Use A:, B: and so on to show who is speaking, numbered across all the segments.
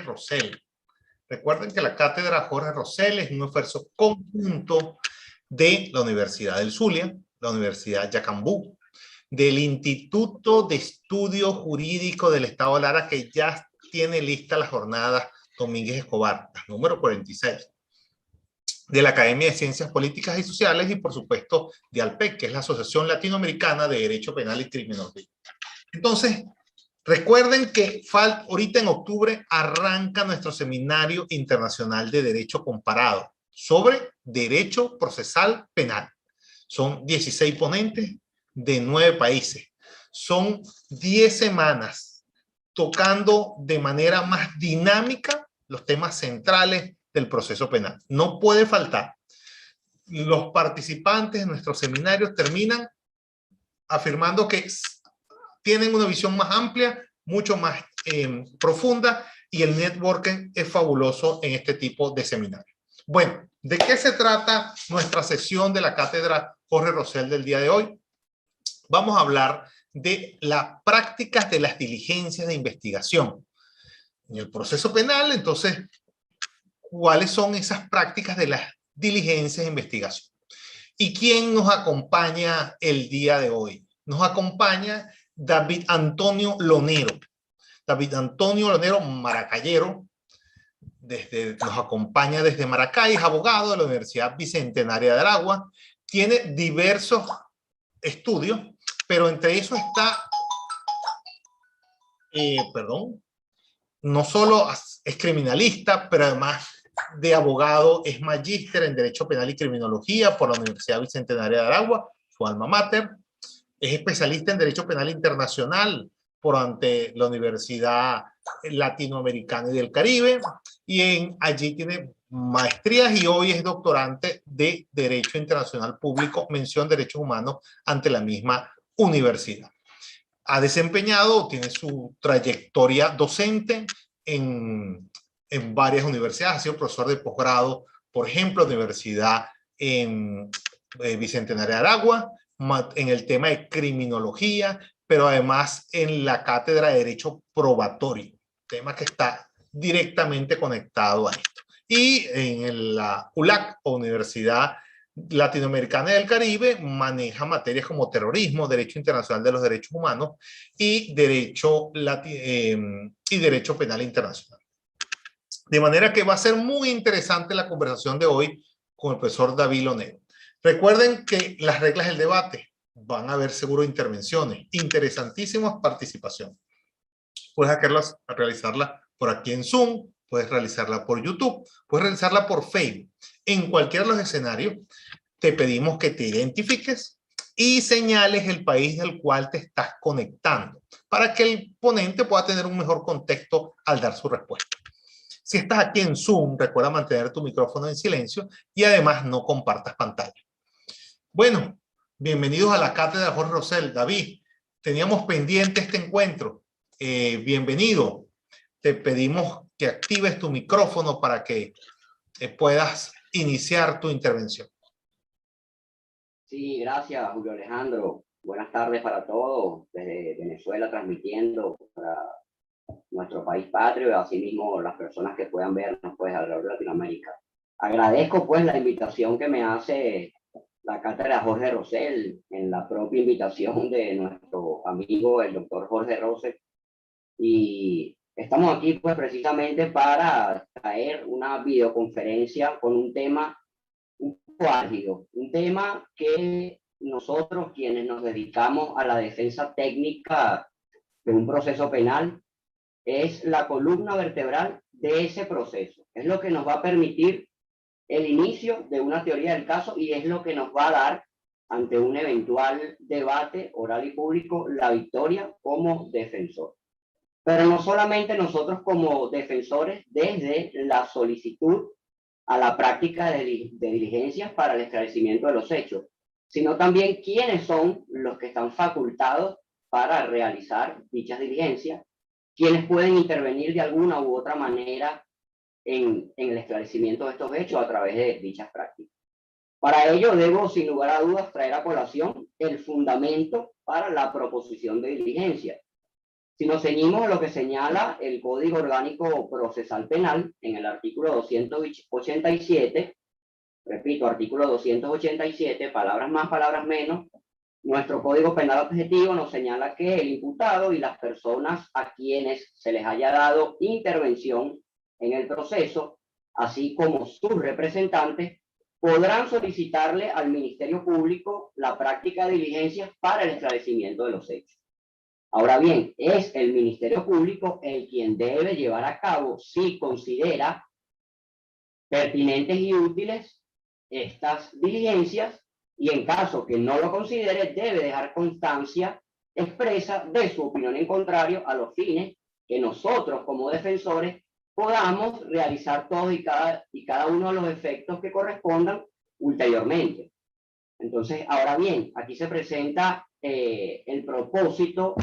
A: Rosell. Recuerden que la Cátedra Jorge Rosell es un esfuerzo conjunto de la Universidad del Zulia, la Universidad Yacambú, del Instituto de Estudio Jurídico del Estado de Lara, que ya tiene lista la jornada Domínguez Escobar, número 46, de la Academia de Ciencias Políticas y Sociales y, por supuesto, de ALPEC, que es la Asociación Latinoamericana de Derecho Penal y Criminología. Entonces, recuerden que ahorita en octubre arranca nuestro Seminario Internacional de Derecho Comparado sobre Derecho Procesal Penal. Son 16 ponentes de 9 países. Son 10 semanas tocando de manera más dinámica los temas centrales del proceso penal. No puede faltar. Los participantes en nuestros seminarios terminan afirmando que tienen una visión más amplia, mucho más profunda, y el networking es fabuloso en este tipo de seminarios. Bueno, ¿de qué se trata nuestra sesión de la Cátedra Jorge Rosell del día de hoy? Vamos a hablar de las prácticas de las diligencias de investigación. En el proceso penal, entonces, ¿cuáles son esas prácticas de las diligencias de investigación? ¿Y quién nos acompaña el día de hoy? Nos acompaña David Antonio Lonero. David Antonio Lonero, maracayero, nos acompaña desde Maracay, es abogado de la Universidad Bicentenaria de Aragua, tiene diversos estudios, pero entre eso está, no solo es criminalista, pero además de abogado es magíster en Derecho Penal y Criminología por la Universidad Bicentenaria de Aragua, su alma mater. Es especialista en Derecho Penal Internacional ante la Universidad Latinoamericana y del Caribe, y allí tiene maestrías y hoy es doctorante de Derecho Internacional Público, mención Derechos Humanos ante la misma universidad. Ha desempeñado, tiene su trayectoria docente en varias universidades, ha sido profesor de posgrado, por ejemplo, Universidad Bicentenaria de Aragua, en el tema de criminología, pero además en la Cátedra de Derecho Probatorio, tema que está directamente conectado a esto. Y en la ULAC, o Universidad Latinoamericana del Caribe, maneja materias como terrorismo, derecho internacional de los derechos humanos y derecho penal internacional. De manera que va a ser muy interesante la conversación de hoy con el profesor David Lonero. Recuerden que las reglas del debate van a haber seguro intervenciones, interesantísimas participaciones. Puedes realizarla por aquí en Zoom, puedes realizarla por YouTube, puedes realizarla por Facebook. En cualquiera de los escenarios te pedimos que te identifiques y señales el país del cual te estás conectando para que el ponente pueda tener un mejor contexto al dar su respuesta. Si estás aquí en Zoom, recuerda mantener tu micrófono en silencio y además no compartas pantalla. Bueno, bienvenidos a la Cátedra Jorge Rosell. David, teníamos pendiente este encuentro. Bienvenido. Te pedimos que actives tu micrófono para que puedas iniciar tu intervención.
B: Sí, gracias, Julio Alejandro. Buenas tardes para todos, desde Venezuela transmitiendo para nuestro país patrio y asimismo las personas que puedan vernos pues alrededor de Latinoamérica. Agradezco pues la invitación que me hace la Cátedra Jorge Rosell en la propia invitación de nuestro amigo el doctor Jorge Rosell, y estamos aquí pues precisamente para traer una videoconferencia con un tema un poco álgido, un tema que nosotros quienes nos dedicamos a la defensa técnica de un proceso penal es la columna vertebral de ese proceso. Es lo que nos va a permitir el inicio de una teoría del caso y es lo que nos va a dar, ante un eventual debate oral y público, la victoria como defensor. Pero no solamente nosotros como defensores, desde la solicitud a la práctica de diligencias para el esclarecimiento de los hechos, sino también quiénes son los que están facultados para realizar dichas diligencias, quiénes pueden intervenir de alguna u otra manera en el esclarecimiento de estos hechos a través de dichas prácticas. Para ello debo, sin lugar a dudas, traer a colación el fundamento para la proposición de diligencia. Si nos ceñimos a lo que señala el Código Orgánico Procesal Penal en el artículo 287, repito, artículo 287, palabras más, palabras menos, nuestro Código Penal objetivo nos señala que el imputado y las personas a quienes se les haya dado intervención en el proceso, así como sus representantes, podrán solicitarle al Ministerio Público la práctica de diligencias para el esclarecimiento de los hechos. Ahora bien, es el Ministerio Público el quien debe llevar a cabo, si considera pertinentes y útiles estas diligencias, y en caso que no lo considere, debe dejar constancia expresa de su opinión en contrario, a los fines que nosotros como defensores podamos realizar todos y cada uno de los efectos que correspondan ulteriormente. Entonces, ahora bien, aquí se presenta el propósito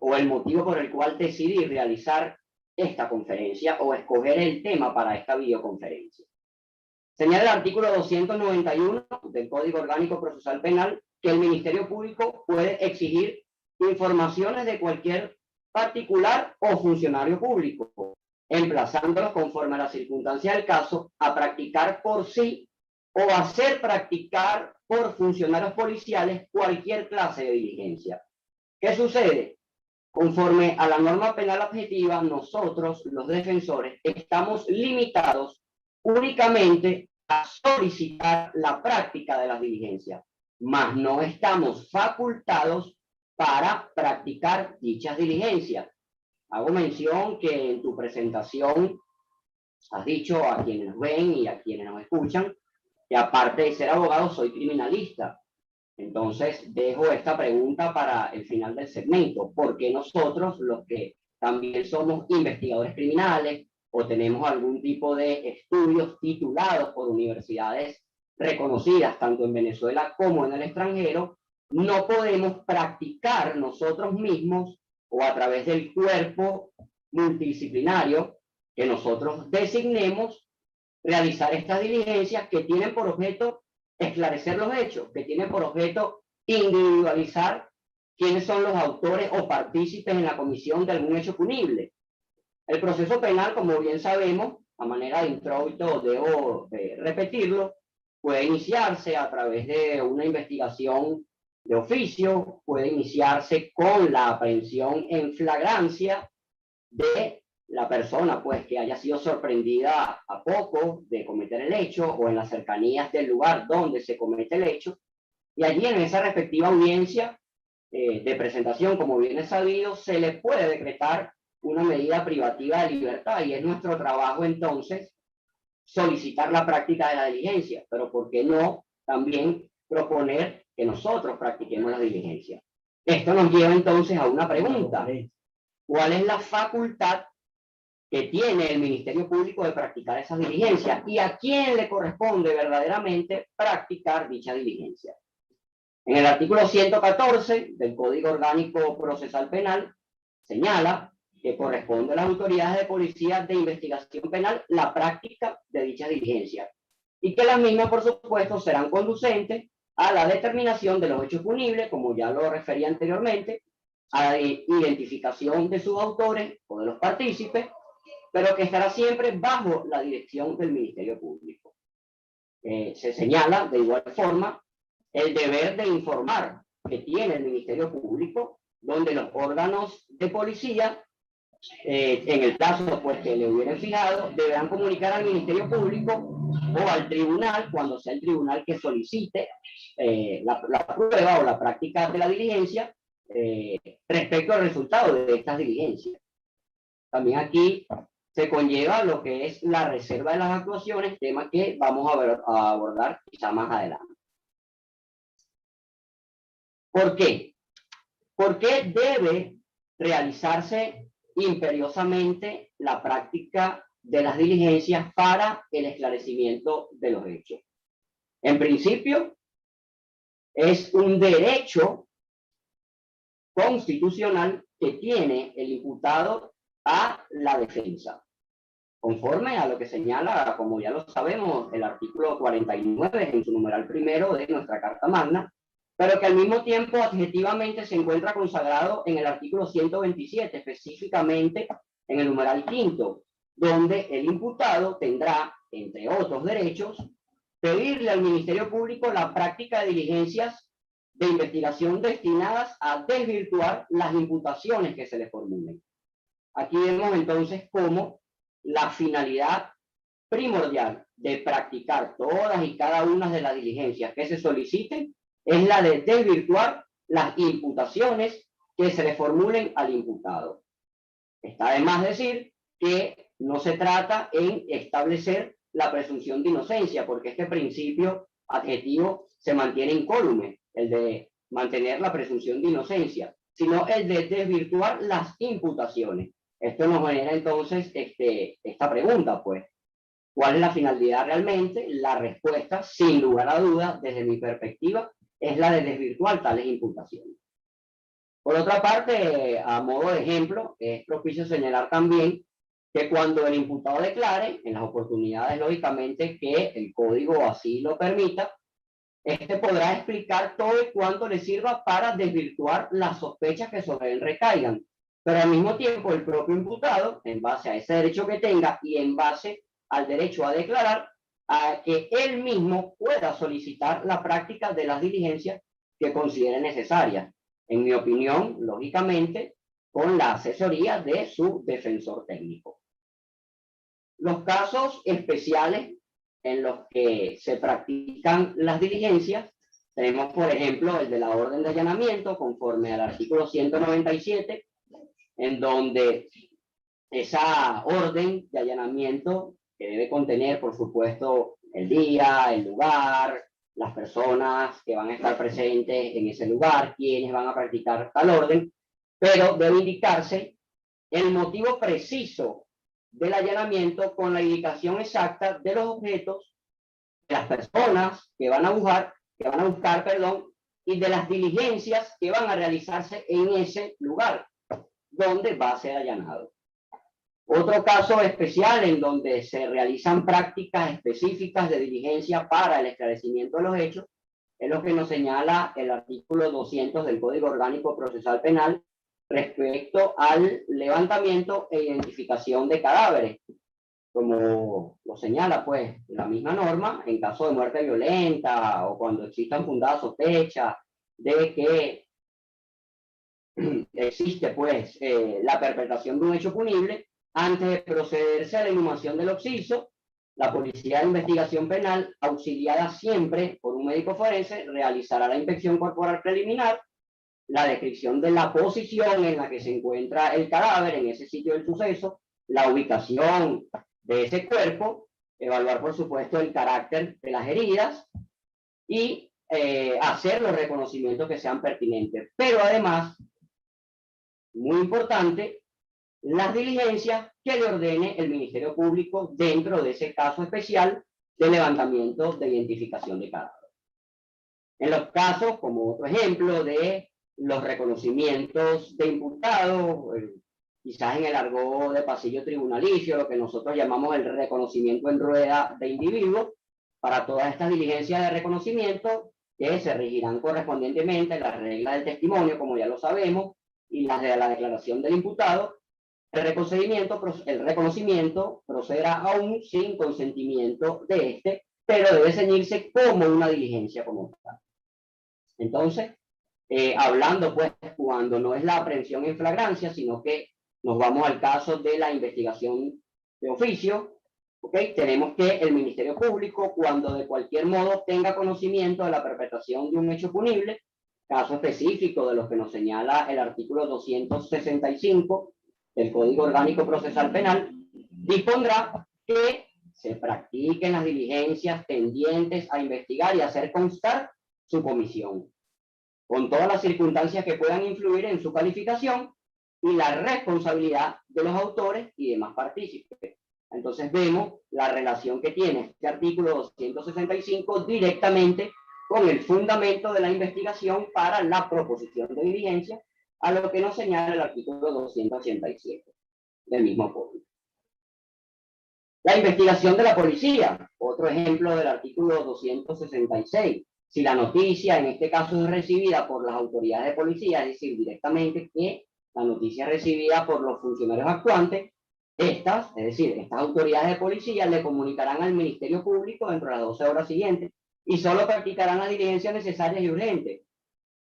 B: o el motivo por el cual decidí realizar esta conferencia o escoger el tema para esta videoconferencia. Señala el artículo 291 del Código Orgánico Procesal Penal que el Ministerio Público puede exigir informaciones de cualquier particular o funcionario público, emplazándolos conforme a la circunstancia del caso a practicar por sí o hacer practicar por funcionarios policiales cualquier clase de diligencia. ¿Qué sucede? Conforme a la norma penal objetiva, nosotros, los defensores, estamos limitados únicamente a solicitar la práctica de las diligencias, mas no estamos facultados para practicar dichas diligencias. Hago mención que en tu presentación has dicho a quienes nos ven y a quienes nos escuchan que aparte de ser abogado soy criminalista. Entonces dejo esta pregunta para el final del segmento. ¿Por qué nosotros, los que también somos investigadores criminales o tenemos algún tipo de estudios titulados por universidades reconocidas tanto en Venezuela como en el extranjero, no podemos practicar nosotros mismos o a través del cuerpo multidisciplinario que nosotros designemos realizar estas diligencias que tienen por objeto esclarecer los hechos, que tienen por objeto individualizar quiénes son los autores o partícipes en la comisión de algún hecho punible? El proceso penal, como bien sabemos, a manera de introito debo repetirlo, puede iniciarse a través de una investigación de oficio, puede iniciarse con la aprehensión en flagrancia de la persona pues que haya sido sorprendida a poco de cometer el hecho o en las cercanías del lugar donde se comete el hecho, y allí en esa respectiva audiencia de presentación, como bien es sabido, se le puede decretar una medida privativa de libertad y es nuestro trabajo entonces solicitar la práctica de la diligencia, pero ¿por qué no también proponer que nosotros practiquemos la diligencia? Esto nos lleva entonces a una pregunta: ¿cuál es la facultad que tiene el Ministerio Público de practicar esas diligencias y a quién le corresponde verdaderamente practicar dicha diligencia? En el artículo 114 del Código Orgánico Procesal Penal señala que corresponde a las autoridades de policía de investigación penal la práctica de dicha diligencia y que las mismas, por supuesto, serán conducentes a la determinación de los hechos punibles, como ya lo refería anteriormente, a la identificación de sus autores o de los partícipes, pero que estará siempre bajo la dirección del Ministerio Público. Se señala de igual forma el deber de informar que tiene el Ministerio Público, donde los órganos de policía, en el caso pues que le hubieran fijado, deberán comunicar al Ministerio Público o al tribunal, cuando sea el tribunal que solicite la prueba o la práctica de la diligencia, respecto al resultado de estas diligencias. También aquí se conlleva lo que es la reserva de las actuaciones, tema que vamos a abordar quizá más adelante. ¿Por qué? ¿Por qué debe realizarse imperiosamente la práctica de las diligencias para el esclarecimiento de los hechos? En principio, es un derecho constitucional que tiene el imputado a la defensa, conforme a lo que señala, como ya lo sabemos, el artículo 49 en su numeral primero de nuestra Carta Magna, pero que al mismo tiempo adjetivamente se encuentra consagrado en el artículo 127, específicamente en el numeral quinto, donde el imputado tendrá, entre otros derechos, pedirle al Ministerio Público la práctica de diligencias de investigación destinadas a desvirtuar las imputaciones que se le formulen. Aquí vemos entonces cómo la finalidad primordial de practicar todas y cada una de las diligencias que se soliciten es la de desvirtuar las imputaciones que se le formulen al imputado. Está de más decir que no se trata en establecer la presunción de inocencia, porque este principio adjetivo se mantiene incólume, el de mantener la presunción de inocencia, sino el de desvirtuar las imputaciones. Esto nos genera entonces esta pregunta, pues, ¿cuál es la finalidad realmente? La respuesta, sin lugar a dudas, desde mi perspectiva, es la de desvirtuar tales imputaciones. Por otra parte, a modo de ejemplo, es propicio señalar también que cuando el imputado declare, en las oportunidades, lógicamente, que el código así lo permita, este podrá explicar todo y cuanto le sirva para desvirtuar las sospechas que sobre él recaigan. Pero al mismo tiempo, el propio imputado, en base a ese derecho que tenga y en base al derecho a declarar, a que él mismo pueda solicitar la práctica de las diligencias que considere necesarias. En mi opinión, lógicamente, con la asesoría de su defensor técnico. Los casos especiales en los que se practican las diligencias, tenemos por ejemplo el de la orden de allanamiento conforme al artículo 197, en donde esa orden de allanamiento, que debe contener por supuesto el día, el lugar, las personas que van a estar presentes en ese lugar, quienes van a practicar tal orden, pero debe indicarse el motivo preciso del allanamiento con la indicación exacta de los objetos, de las personas que van a buscar, y de las diligencias que van a realizarse en ese lugar donde va a ser allanado. Otro caso especial en donde se realizan prácticas específicas de diligencia para el esclarecimiento de los hechos es lo que nos señala el artículo 200 del Código Orgánico Procesal Penal respecto al levantamiento e identificación de cadáveres. Como lo señala pues la misma norma, en caso de muerte violenta o cuando existan fundadas sospechas de que existe pues la perpetración de un hecho punible, antes de procederse a la inhumación del occiso, la Policía de Investigación Penal, auxiliada siempre por un médico forense, realizará la inspección corporal preliminar, la descripción de la posición en la que se encuentra el cadáver en ese sitio del suceso, la ubicación de ese cuerpo, evaluar por supuesto el carácter de las heridas y hacer los reconocimientos que sean pertinentes. Pero además, muy importante, las diligencias que le ordene el Ministerio Público dentro de ese caso especial de levantamiento de identificación de cadáver. En los casos, como otro ejemplo, de los reconocimientos de imputados, quizás en el argot de pasillo tribunalicio, lo que nosotros llamamos el reconocimiento en rueda de individuos, para todas estas diligencias de reconocimiento que se regirán correspondientemente las reglas del testimonio, como ya lo sabemos, y las de la declaración del imputado. El reconocimiento procederá aún sin consentimiento de este, pero debe ceñirse como una diligencia como tal. Entonces, hablando pues cuando no es la aprehensión en flagrancia, sino que nos vamos al caso de la investigación de oficio, ¿okay? Tenemos que el Ministerio Público, cuando de cualquier modo tenga conocimiento de la perpetración de un hecho punible, caso específico de los que nos señala el artículo 265 del Código Orgánico Procesal Penal, dispondrá que se practiquen las diligencias tendientes a investigar y hacer constar su comisión, con todas las circunstancias que puedan influir en su calificación y la responsabilidad de los autores y demás partícipes. Entonces vemos la relación que tiene este artículo 265 directamente con el fundamento de la investigación para la proposición de diligencia, a lo que nos señala el artículo 287 del mismo código. La investigación de la policía, otro ejemplo del artículo 266. Si la noticia en este caso es recibida por las autoridades de policía, es decir, directamente que la noticia es recibida por los funcionarios actuantes, estas, es decir, estas autoridades de policía le comunicarán al Ministerio Público dentro de las 12 horas siguientes y solo practicarán las diligencias necesarias y urgentes.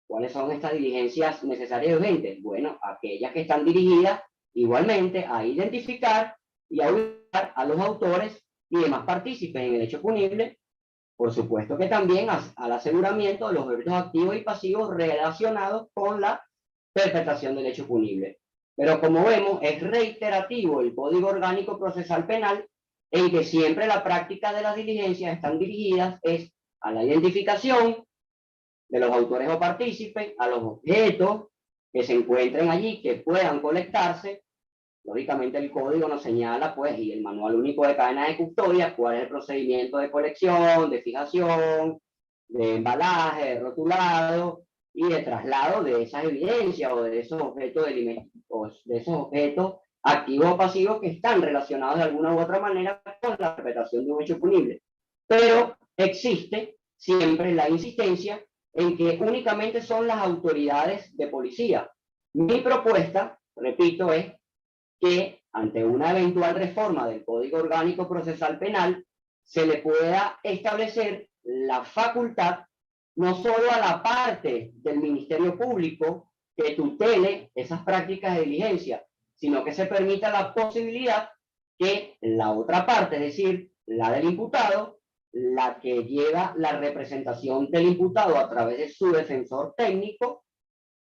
B: ¿Cuáles son estas diligencias necesarias y urgentes? Bueno, aquellas que están dirigidas igualmente a identificar y a ubicar a los autores y demás partícipes en el hecho punible, por supuesto que también al aseguramiento de los derechos activos y pasivos relacionados con la perpetración del hecho punible. Pero como vemos, es reiterativo el Código Orgánico Procesal Penal en que siempre la práctica de las diligencias están dirigidas es a la identificación de los autores o partícipes, a los objetos que se encuentren allí, que puedan colectarse. Lógicamente el código nos señala, pues, y el manual único de cadena de custodia, cuál es el procedimiento de colección, de fijación, de embalaje, de rotulado y de traslado de esas evidencias o de esos objetos de esos objetos activos o pasivos que están relacionados de alguna u otra manera con la perpetración de un hecho punible. Pero existe siempre la insistencia en que únicamente son las autoridades de policía. Mi propuesta, repito, es que ante una eventual reforma del Código Orgánico Procesal Penal se le pueda establecer la facultad no solo a la parte del Ministerio Público que tutele esas prácticas de diligencia, sino que se permita la posibilidad que la otra parte, es decir, la del imputado, la que lleva la representación del imputado a través de su defensor técnico,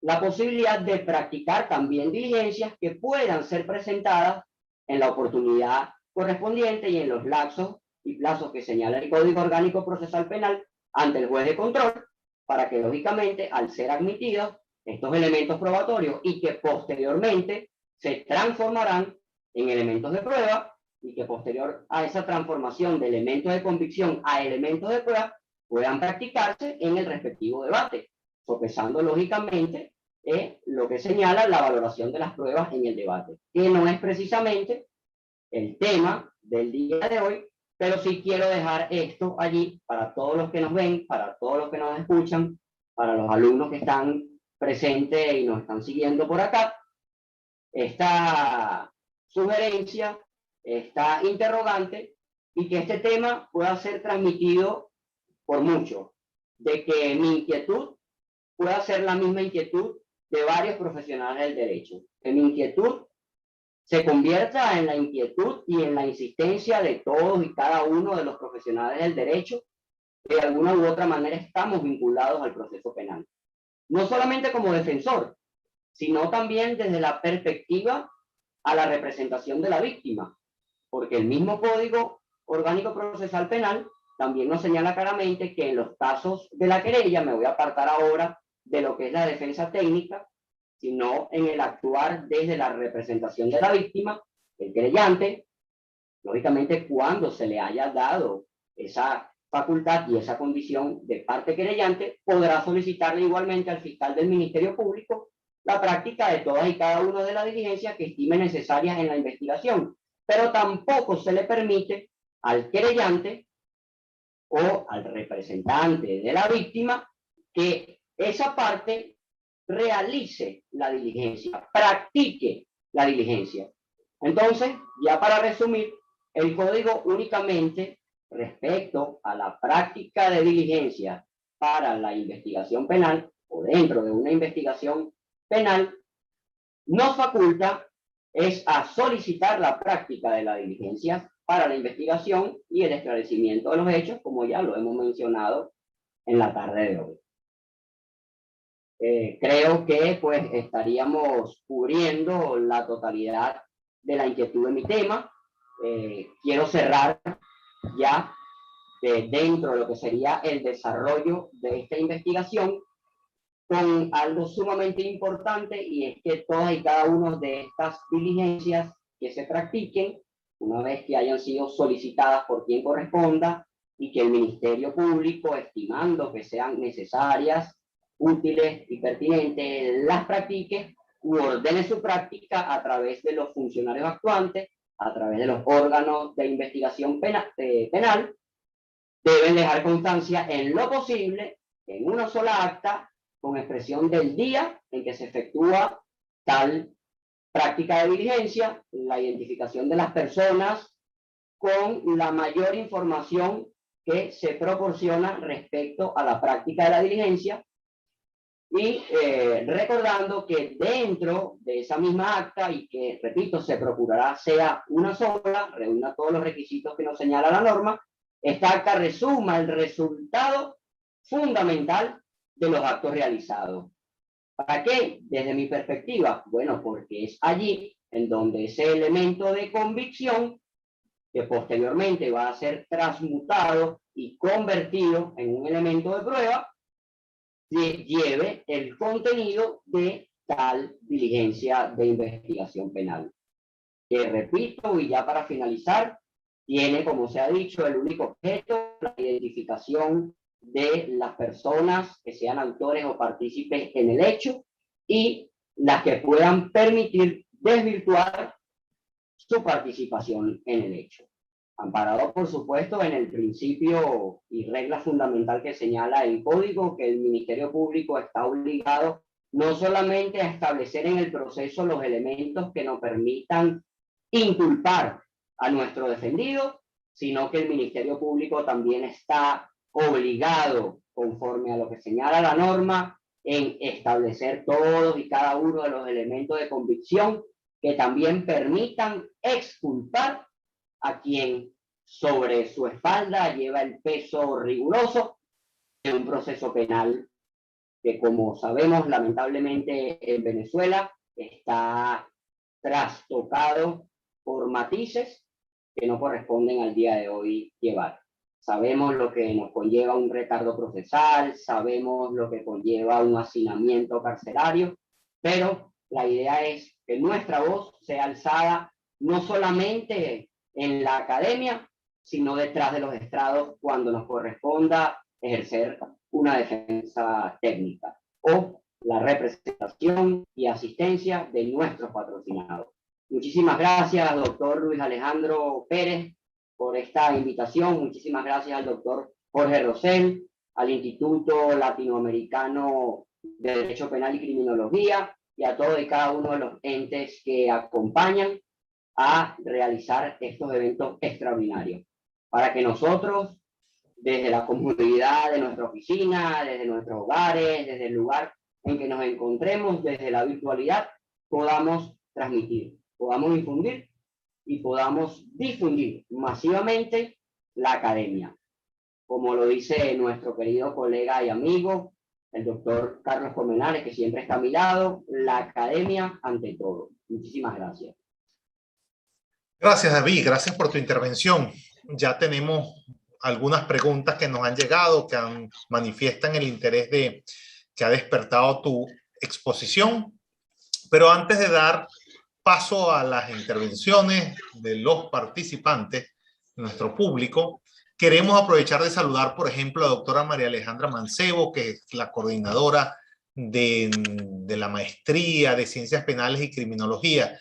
B: la posibilidad de practicar también diligencias que puedan ser presentadas en la oportunidad correspondiente y en los lapsos y plazos que señala el Código Orgánico Procesal Penal ante el juez de control, para que lógicamente al ser admitidos estos elementos probatorios y que posteriormente se transformarán en elementos de prueba y que posterior a esa transformación de elementos de convicción a elementos de prueba puedan practicarse en el respectivo debate, sopesando lógicamente lo que señala la valoración de las pruebas en el debate, que no es precisamente el tema del día de hoy, pero sí quiero dejar esto allí para todos los que nos ven, para todos los que nos escuchan, para los alumnos que están presentes y nos están siguiendo por acá, esta sugerencia, esta interrogante, y que este tema pueda ser transmitido por muchos, de que mi inquietud pueda ser la misma inquietud de varios profesionales del derecho, que mi inquietud se convierta en la inquietud y en la insistencia de todos y cada uno de los profesionales del derecho, que de alguna u otra manera estamos vinculados al proceso penal. No solamente como defensor, sino también desde la perspectiva a la representación de la víctima, porque el mismo Código Orgánico Procesal Penal también nos señala claramente que en los casos de la querella, me voy a apartar ahora de lo que es la defensa técnica, sino en el actuar desde la representación de la víctima, el querellante, lógicamente cuando se le haya dado esa facultad y esa condición de parte querellante, podrá solicitarle igualmente al fiscal del Ministerio Público la práctica de todas y cada una de las diligencias que estime necesarias en la investigación, pero tampoco se le permite al querellante o al representante de la víctima que esa parte realice la diligencia, practique la diligencia. Entonces, ya para resumir, el código únicamente respecto a la práctica de diligencia para la investigación penal o dentro de una investigación penal nos faculta es a solicitar la práctica de la diligencia para la investigación y el esclarecimiento de los hechos, como ya lo hemos mencionado en la tarde de hoy. Creo que pues estaríamos cubriendo la totalidad de la inquietud de mi tema. Quiero cerrar ya dentro de lo que sería el desarrollo de esta investigación con algo sumamente importante, y es que todas y cada una de estas diligencias que se practiquen, una vez que hayan sido solicitadas por quien corresponda y que el Ministerio Público, estimando que sean necesarias, útiles y pertinentes, las practique u ordene su práctica a través de los funcionarios actuantes, a través de los órganos de investigación penal, deben dejar constancia en lo posible en una sola acta con expresión del día en que se efectúa tal práctica de diligencia, la identificación de las personas con la mayor información que se proporciona respecto a la práctica de la diligencia y recordando que dentro de esa misma acta y que, repito, se procurará sea una sola, reúna todos los requisitos que nos señala la norma, esta acta resuma el resultado fundamental de los actos realizados. ¿Para qué? Desde mi perspectiva, bueno, porque es allí en donde ese elemento de convicción, que posteriormente va a ser transmutado y convertido en un elemento de prueba, lleve el contenido de tal diligencia de investigación penal. Que repito, y ya para finalizar, tiene, como se ha dicho, el único objeto, la identificación de las personas que sean autores o partícipes en el hecho y las que puedan permitir desvirtuar su participación en el hecho. Amparado, por supuesto, en el principio y regla fundamental que señala el Código, que el Ministerio Público está obligado no solamente a establecer en el proceso los elementos que nos permitan inculpar a nuestro defendido, sino que el Ministerio Público también está obligado, conforme a lo que señala la norma, en establecer todos y cada uno de los elementos de convicción que también permitan exculpar a quien sobre su espalda lleva el peso riguroso de un proceso penal que, como sabemos, lamentablemente en Venezuela está trastocado por matices que no corresponden al día de hoy llevar. Sabemos lo que nos conlleva un retardo procesal, sabemos lo que conlleva un hacinamiento carcelario, pero la idea es que nuestra voz sea alzada no solamente en la academia, sino detrás de los estrados cuando nos corresponda ejercer una defensa técnica o la representación y asistencia de nuestros patrocinados. Muchísimas gracias, doctor Luis Alejandro Pérez, por esta invitación. Muchísimas gracias al doctor Jorge Rosell, al Instituto Latinoamericano de Derecho Penal y Criminología y a todos y cada uno de los entes que acompañan a realizar estos eventos extraordinarios. Para que nosotros, desde la comodidad de nuestra oficina, desde nuestros hogares, desde el lugar en que nos encontremos, desde la virtualidad, podamos transmitir, podamos difundir y podamos difundir masivamente la academia. Como lo dice nuestro querido colega y amigo, el doctor Carlos Colmenares, que siempre está a mi lado, la academia ante todo. Muchísimas gracias.
A: Gracias, David. Gracias por tu intervención. Ya tenemos algunas preguntas que nos han llegado, que manifiestan el interés que ha despertado tu exposición. Pero antes de dar paso a las intervenciones de los participantes, de nuestro público, queremos aprovechar de saludar, por ejemplo, a la doctora María Alejandra Mancebo, que es la coordinadora de la maestría de Ciencias Penales y Criminología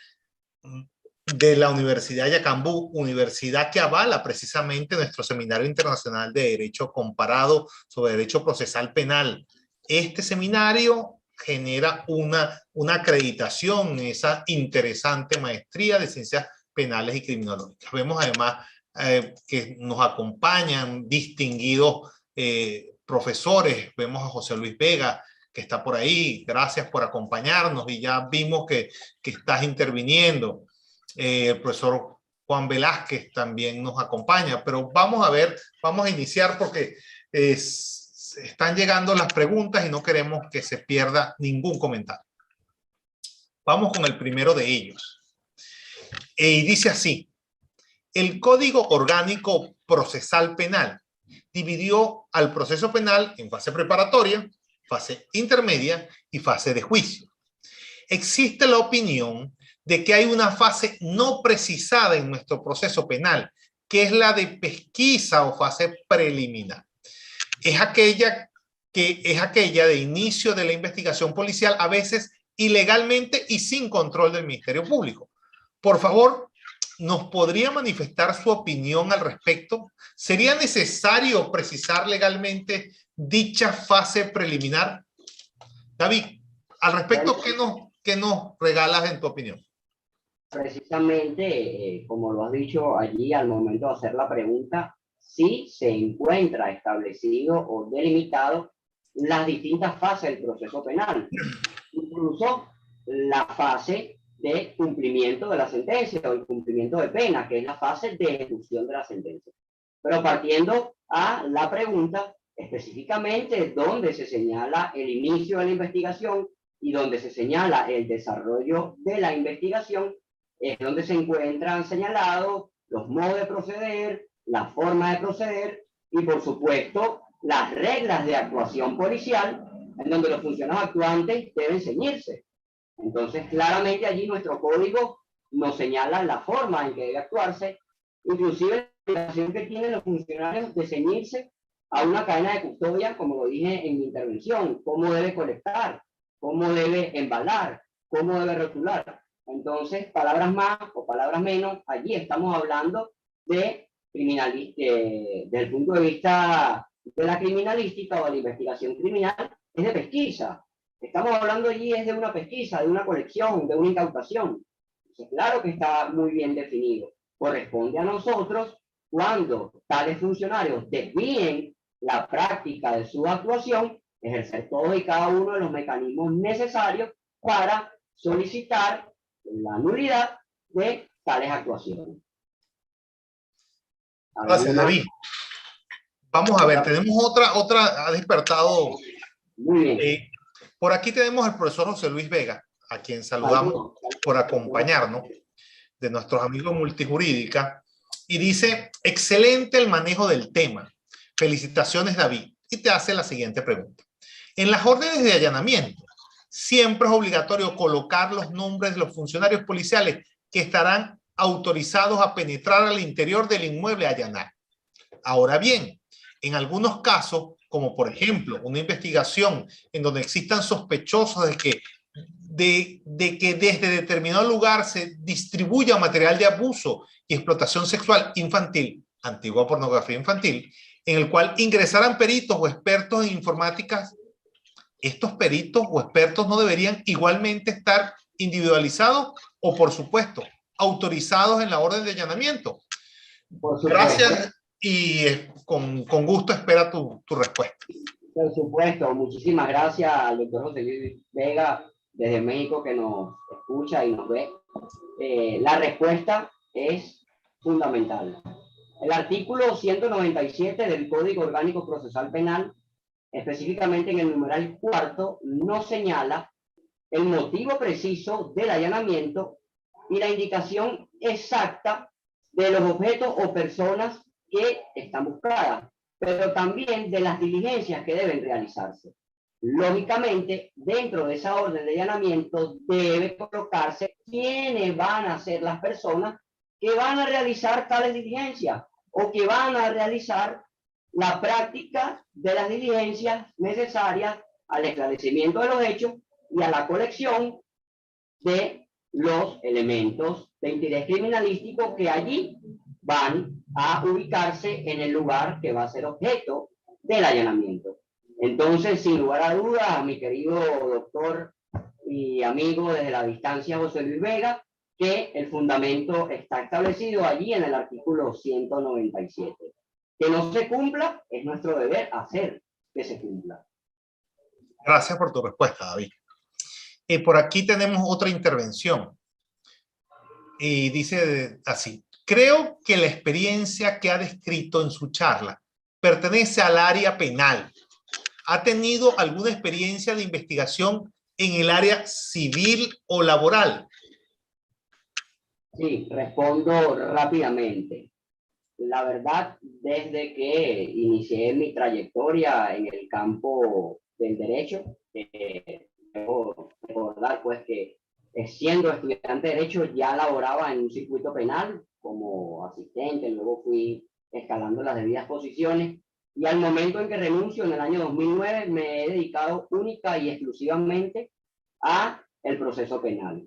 A: de la Universidad Yacambú, universidad que avala precisamente nuestro Seminario Internacional de Derecho Comparado sobre Derecho Procesal Penal. Este seminario genera una acreditación en esa interesante maestría de Ciencias Penales y Criminológicas. Vemos además que nos acompañan distinguidos profesores. Vemos a José Luis Vega, que está por ahí. Gracias por acompañarnos y ya vimos que estás interviniendo. El profesor Juan Velázquez también nos acompaña, pero vamos a ver, vamos a iniciar porque están llegando las preguntas y no queremos que se pierda ningún comentario. Vamos con el primero de ellos. Y dice así: el Código Orgánico Procesal Penal dividió al proceso penal en fase preparatoria, fase intermedia y fase de juicio. Existe la opinión de que hay una fase no precisada en nuestro proceso penal, que es la de pesquisa o fase preliminar. Es aquella de inicio de la investigación policial, a veces ilegalmente y sin control del Ministerio Público. Por favor, ¿nos podría manifestar su opinión al respecto? ¿Sería necesario precisar legalmente dicha fase preliminar? David, al respecto, ¿qué nos regalas en tu opinión?
B: Precisamente, como lo has dicho allí al momento de hacer la pregunta, sí se encuentra establecido o delimitado las distintas fases del proceso penal, incluso la fase de cumplimiento de la sentencia o el cumplimiento de pena, que es la fase de ejecución de la sentencia. Pero partiendo a la pregunta, específicamente donde se señala el inicio de la investigación y donde se señala el desarrollo de la investigación, es donde se encuentran señalados los modos de proceder, la forma de proceder y, por supuesto, las reglas de actuación policial, en donde los funcionarios actuantes deben ceñirse. Entonces, claramente allí nuestro código nos señala la forma en que debe actuarse, inclusive la obligación que tienen los funcionarios de ceñirse a una cadena de custodia, como lo dije en mi intervención, cómo debe colectar, cómo debe embalar, cómo debe rotular. Entonces, palabras más o palabras menos, allí estamos hablando de desde el punto de vista de la criminalística o de la investigación criminal, es de pesquisa. Estamos hablando allí es de una pesquisa, de una colección, de una incautación. Entonces, claro que está muy bien definido. Corresponde a nosotros, cuando tales funcionarios desvíen la práctica de su actuación, ejercer todos y cada uno de los mecanismos necesarios para solicitar la nulidad de tales actuaciones.
A: Gracias, David. Vamos a ver, tenemos otra ha despertado.
B: Muy bien.
A: Por aquí tenemos al profesor José Luis Vega, a quien saludamos por acompañarnos, de nuestros amigos Multijurídica, y dice, excelente el manejo del tema. Felicitaciones, David. Y te hace la siguiente pregunta. En las órdenes de allanamiento, siempre es obligatorio colocar los nombres de los funcionarios policiales que estarán autorizados a penetrar al interior del inmueble a allanar. Ahora bien, en algunos casos, como por ejemplo una investigación en donde existan sospechosos de que desde determinado lugar se distribuya material de abuso y explotación sexual infantil, antigua pornografía infantil, en el cual ingresaran peritos o expertos en informática, estos peritos o expertos no deberían igualmente estar individualizados o, por supuesto, autorizados en la orden de allanamiento. Gracias y con gusto espera tu respuesta.
B: Por supuesto, muchísimas gracias al doctor José Luis Vega desde México que nos escucha y nos ve. La respuesta es fundamental. El artículo 197 del Código Orgánico Procesal Penal, específicamente en el numeral 4, nos señala el motivo preciso del allanamiento y la indicación exacta de los objetos o personas que están buscadas, pero también de las diligencias que deben realizarse. Lógicamente, dentro de esa orden de allanamiento debe colocarse quiénes van a ser las personas que van a realizar tales diligencias o que van a realizar la práctica de las diligencias necesarias al esclarecimiento de los hechos y a la colección de los elementos de interés criminalístico que allí van a ubicarse en el lugar que va a ser objeto del allanamiento. Entonces, sin lugar a dudas, mi querido doctor y amigo desde la distancia José Luis Vega, que el fundamento está establecido allí en el artículo 197. Que no se cumpla, es nuestro deber hacer que se cumpla.
A: Gracias por tu respuesta, David. Por aquí tenemos otra intervención. Y dice así, creo que la experiencia que ha descrito en su charla pertenece al área penal. ¿Ha tenido alguna experiencia de investigación en el área civil o laboral?
B: Sí, respondo rápidamente. La verdad, desde que inicié mi trayectoria en el campo del derecho, debo recordar pues que siendo estudiante de derecho ya laboraba en un circuito penal como asistente, luego fui escalando las debidas posiciones y al momento en que renuncio en el año 2009 me he dedicado única y exclusivamente a el proceso penal.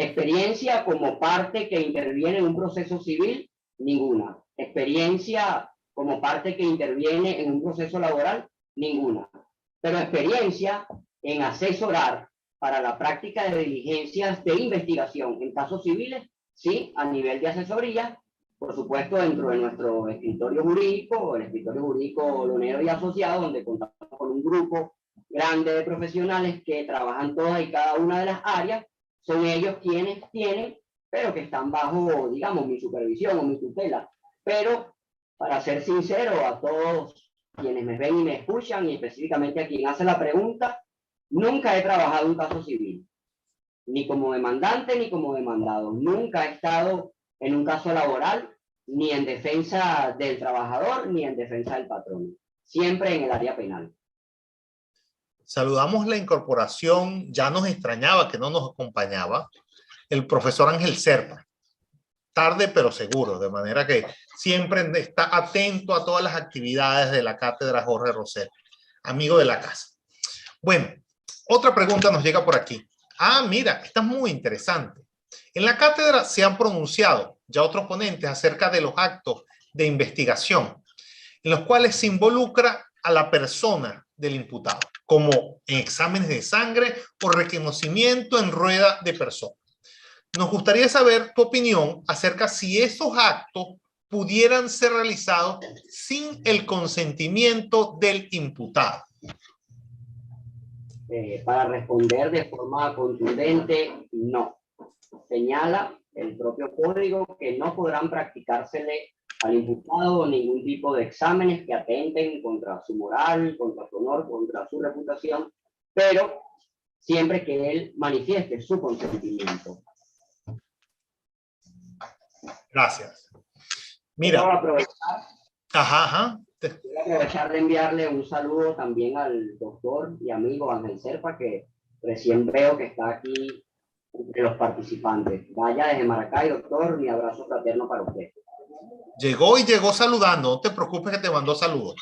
B: Experiencia como parte que interviene en un proceso civil, ninguna. Experiencia como parte que interviene en un proceso laboral, ninguna. Pero experiencia en asesorar para la práctica de diligencias de investigación en casos civiles, sí, a nivel de asesoría, por supuesto dentro de nuestro escritorio jurídico, el escritorio jurídico Lonero y Asociados, donde contamos con un grupo grande de profesionales que trabajan todas y cada una de las áreas. Son ellos quienes tienen, pero que están bajo, digamos, mi supervisión o mi tutela. Pero, para ser sincero a todos quienes me ven y me escuchan, y específicamente a quien hace la pregunta, nunca he trabajado un caso civil, ni como demandante ni como demandado. Nunca he estado en un caso laboral, ni en defensa del trabajador, ni en defensa del patrón. Siempre en el área penal.
A: Saludamos la incorporación, ya nos extrañaba que no nos acompañaba, el profesor Ángel Serpa. Tarde pero seguro, de manera que siempre está atento a todas las actividades de la Cátedra Jorge Rosell, amigo de la casa. Bueno, otra pregunta nos llega por aquí. Ah, mira, esta es muy interesante. En la cátedra se han pronunciado ya otros ponentes acerca de los actos de investigación en los cuales se involucra a la persona del imputado, como en exámenes de sangre o reconocimiento en rueda de persona. Nos gustaría saber tu opinión acerca si esos actos pudieran ser realizados sin el consentimiento del imputado.
B: Para responder de forma contundente, no. Señala el propio código que no podrán practicársele al imputado ningún tipo de exámenes que atenten contra su moral, contra su honor, contra su reputación, pero siempre que él manifieste su consentimiento.
A: Gracias. Mira.
B: Quiero aprovechar,
A: Quiero
B: aprovechar de enviarle un saludo también al doctor y amigo Ángel Serpa, que recién veo que está aquí entre los participantes. Vaya desde Maracay, doctor, mi abrazo fraterno para usted.
A: Llegó y llegó saludando, no te preocupes que te mandó saludos.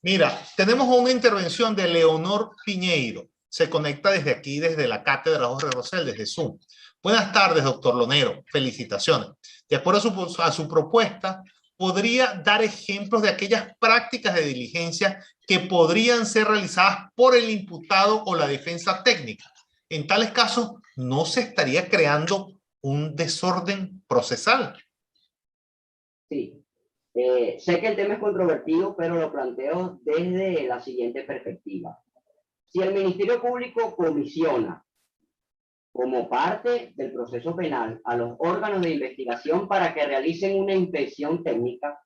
A: Mira, tenemos una intervención de Leonor Piñeiro. Se conecta desde aquí, desde la Cátedra Jorge Rosell, desde Zoom. Buenas tardes, doctor Lonero. Felicitaciones. De acuerdo a su propuesta, ¿podría dar ejemplos de aquellas prácticas de diligencia que podrían ser realizadas por el imputado o la defensa técnica? En tales casos, ¿no se estaría creando un desorden procesal?
B: Sí. Sé que el tema es controvertido, pero lo planteo desde la siguiente perspectiva. Si el Ministerio Público comisiona como parte del proceso penal a los órganos de investigación para que realicen una inspección técnica,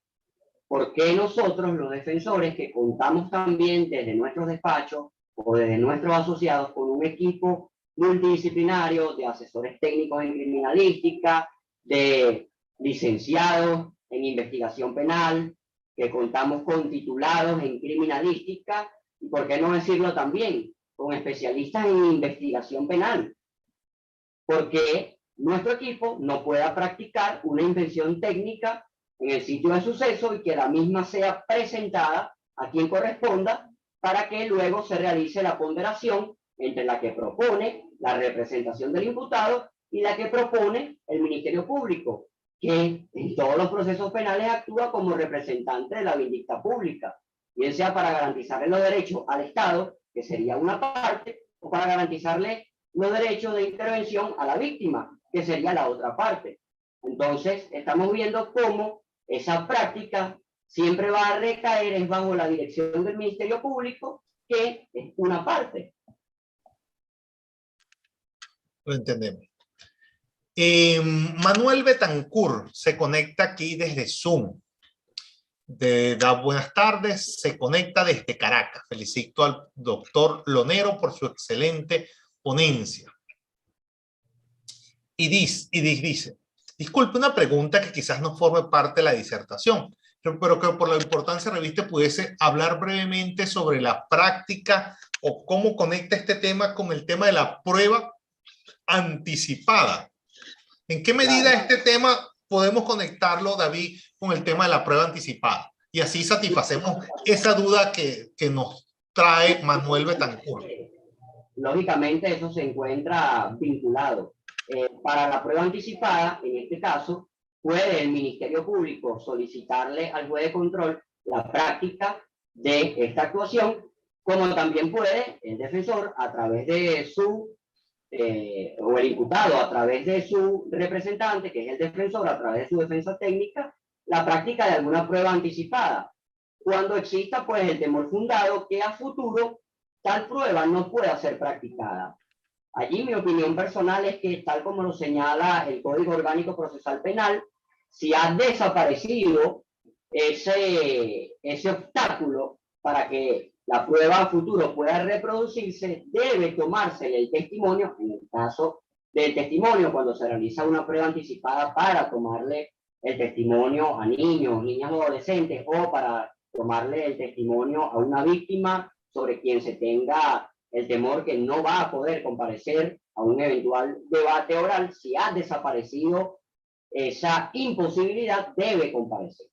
B: ¿por qué nosotros, los defensores, que contamos también desde nuestros despachos o desde nuestros asociados con un equipo multidisciplinario de asesores técnicos en criminalística, de licenciados en investigación penal, que contamos con titulados en criminalística, y por qué no decirlo también, con especialistas en investigación penal? Porque nuestro equipo no pueda practicar una inspección técnica en el sitio de suceso y que la misma sea presentada a quien corresponda para que luego se realice la ponderación entre la que propone la representación del imputado y la que propone el Ministerio Público, que en todos los procesos penales actúa como representante de la vindicta pública, bien sea para garantizarle los derechos al Estado, que sería una parte, o para garantizarle los derechos de intervención a la víctima, que sería la otra parte. Entonces, estamos viendo cómo esa práctica siempre va a recaer es bajo la dirección del Ministerio Público, que es una parte.
A: Lo entendemos. Manuel Betancourt se conecta aquí desde Zoom. Da buenas tardes, se conecta desde Caracas. Felicito al doctor Lonero por su excelente ponencia. Y dice, disculpe, una pregunta que quizás no forme parte de la disertación, pero que por la importancia reviste pudiese hablar brevemente sobre la práctica o cómo conecta este tema con el tema de la prueba anticipada. ¿En qué medida este tema podemos conectarlo, David, con el tema de la prueba anticipada? Y así satisfacemos esa duda que nos trae Manuel Betancourt.
B: Lógicamente eso se encuentra vinculado. Para la prueba anticipada, en este caso, puede el Ministerio Público solicitarle al juez de control la práctica de esta actuación, como también puede el defensor, a través de su, o el imputado, a través de su representante, que es el defensor, a través de su defensa técnica, la práctica de alguna prueba anticipada, cuando exista pues el temor fundado que a futuro tal prueba no pueda ser practicada. Allí mi opinión personal es que, tal como lo señala el Código Orgánico Procesal Penal, si ha desaparecido ese obstáculo para que la prueba a futuro pueda reproducirse, debe tomarse el testimonio, en el caso del testimonio, cuando se realiza una prueba anticipada para tomarle el testimonio a niños, niñas o adolescentes, o para tomarle el testimonio a una víctima sobre quien se tenga el temor que no va a poder comparecer a un eventual debate oral. Si ha desaparecido esa imposibilidad, debe comparecer.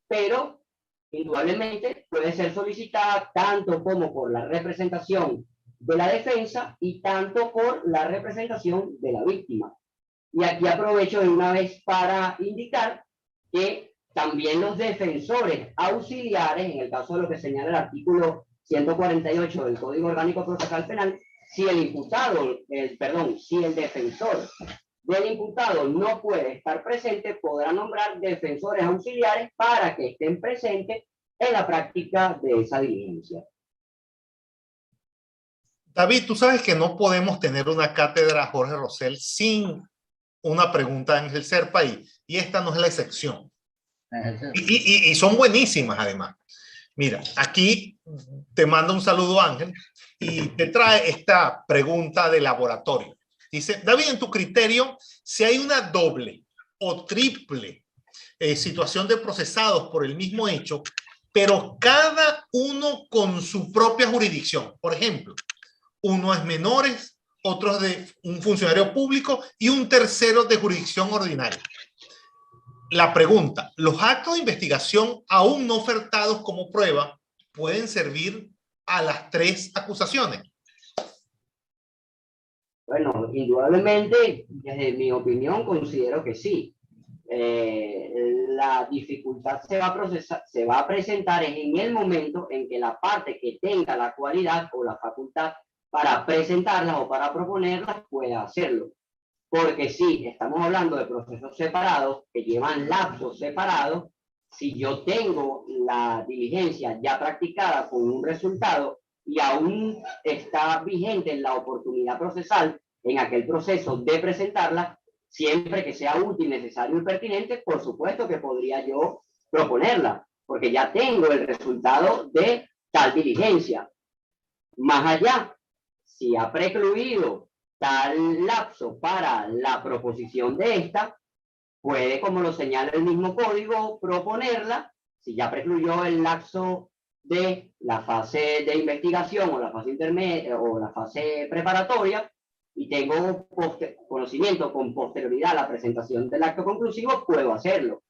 B: Pero, indudablemente, puede ser solicitada tanto como por la representación de la defensa y tanto por la representación de la víctima. Y aquí aprovecho de una vez para indicar que también los defensores auxiliares, en el caso de lo que señala el artículo 148 del Código Orgánico Procesal Penal, si el imputado, si el defensor del imputado no puede estar presente, podrá nombrar defensores auxiliares para que estén presentes en la práctica de esa diligencia.
A: David, tú sabes que no podemos tener una cátedra Jorge Rosell sin una pregunta de Ángel Serpa, y esta no es la excepción. Y son buenísimas además. Mira, aquí te manda un saludo Ángel y te trae esta pregunta de laboratorio. Dice, David, en tu criterio, si hay una doble o triple situación de procesados por el mismo hecho, pero cada uno con su propia jurisdicción, por ejemplo, uno es menores, otro es de un funcionario público y un tercero de jurisdicción ordinaria. La pregunta, ¿los actos de investigación aún no ofertados como prueba pueden servir a las tres acusaciones?
B: Bueno, indudablemente, desde mi opinión, considero que sí. La dificultad se va a presentar en el momento en que la parte que tenga la cualidad o la facultad para presentarlas o para proponerlas pueda hacerlo. Porque si estamos hablando de procesos separados que llevan lapsos separados, si yo tengo la diligencia ya practicada con un resultado y aún está vigente la oportunidad procesal en aquel proceso de presentarla, siempre que sea útil, necesario y pertinente, por supuesto que podría yo proponerla, porque ya tengo el resultado de tal diligencia. Más allá, si ha precluido tal lapso para la proposición de esta, puede, como lo señala el mismo código, proponerla, si ya precluyó el lapso de la fase de investigación o la fase intermedia o la fase preparatoria, y tengo conocimiento con posterioridad a la presentación del acto conclusivo, puedo hacerlo.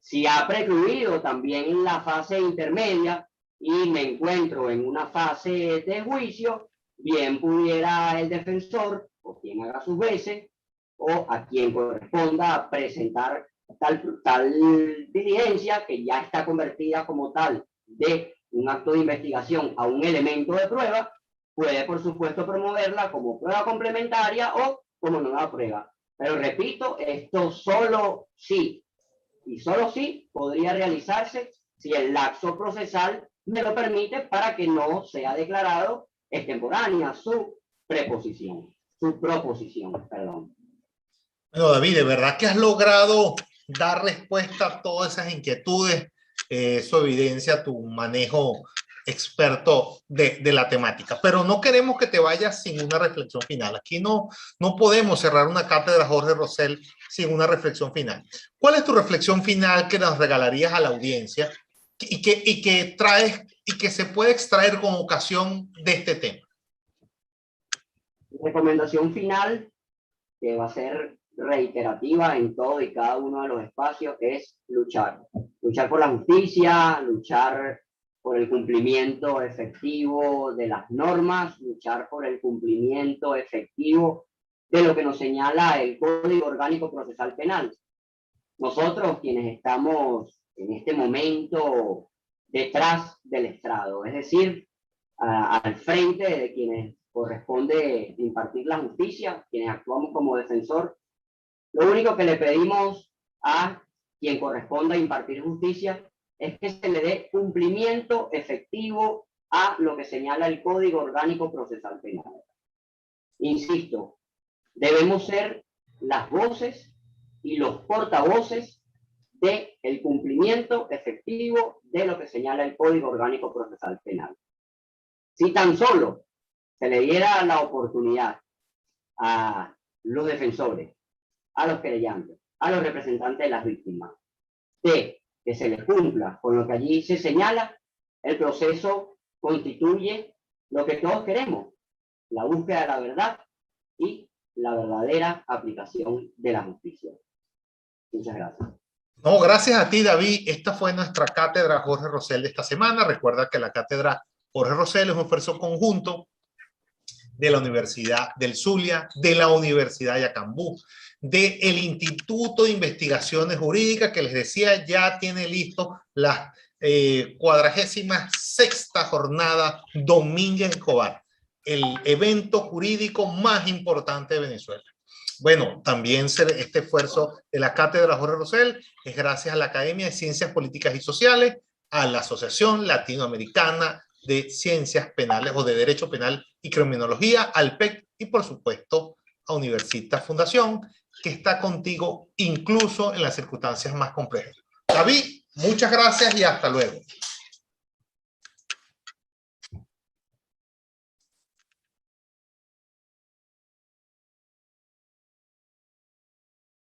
B: Si ha precluido también la fase intermedia y me encuentro en una fase de juicio, bien pudiera el defensor o quien haga sus veces o a quien corresponda presentar tal diligencia que ya está convertida como tal de un acto de investigación a un elemento de prueba, puede por supuesto promoverla como prueba complementaria o como nueva prueba. Pero repito, esto solo sí, y solo sí podría realizarse si el lapso procesal me lo permite para que no sea declarado extemporánea su proposición, perdón.
A: Bueno, David, de verdad que has logrado dar respuesta a todas esas inquietudes. Eso evidencia tu manejo experto de la temática, pero no queremos que te vayas sin una reflexión final. Aquí no podemos cerrar una cátedra Jorge Rosell sin una reflexión final. ¿Cuál es tu reflexión final que nos regalarías a la audiencia y que traes y que se puede extraer con ocasión de este tema?
B: Recomendación final, que va a ser reiterativa en todo y cada uno de los espacios, es luchar por la justicia, luchar por el cumplimiento efectivo de las normas, luchar por el cumplimiento efectivo de lo que nos señala el Código Orgánico Procesal Penal. Nosotros, quienes estamos en este momento detrás del estrado, es decir, al frente de quienes corresponde impartir la justicia, quienes actuamos como defensor, lo único que le pedimos a quien corresponda impartir justicia es que se le dé cumplimiento efectivo a lo que señala el Código Orgánico Procesal Penal. Insisto, debemos ser las voces y los portavoces del cumplimiento efectivo de lo que señala el Código Orgánico Procesal Penal. Si tan solo se le diera la oportunidad a los defensores, a los querellantes, a los representantes de las víctimas, de que se les cumpla con lo que allí se señala, el proceso constituye lo que todos queremos, la búsqueda de la verdad y la verdadera aplicación de la justicia. Muchas gracias.
A: No, gracias a ti, David. Esta fue nuestra cátedra Jorge Rosell de esta semana. Recuerda que la cátedra Jorge Rosell es un esfuerzo conjunto de la Universidad del Zulia, de la Universidad de Yacambú, del Instituto de Investigaciones Jurídicas, que les decía, ya tiene listo la 46ª jornada Domínguez Escobar, el evento jurídico más importante de Venezuela. Bueno, también este esfuerzo de la Cátedra Jorge Rosell es gracias a la Academia de Ciencias Políticas y Sociales, a la Asociación Latinoamericana de Ciencias Penales o de Derecho Penal y Criminología, al PEC y por supuesto a Universitas Fundación, que está contigo incluso en las circunstancias más complejas. David, muchas gracias y hasta luego.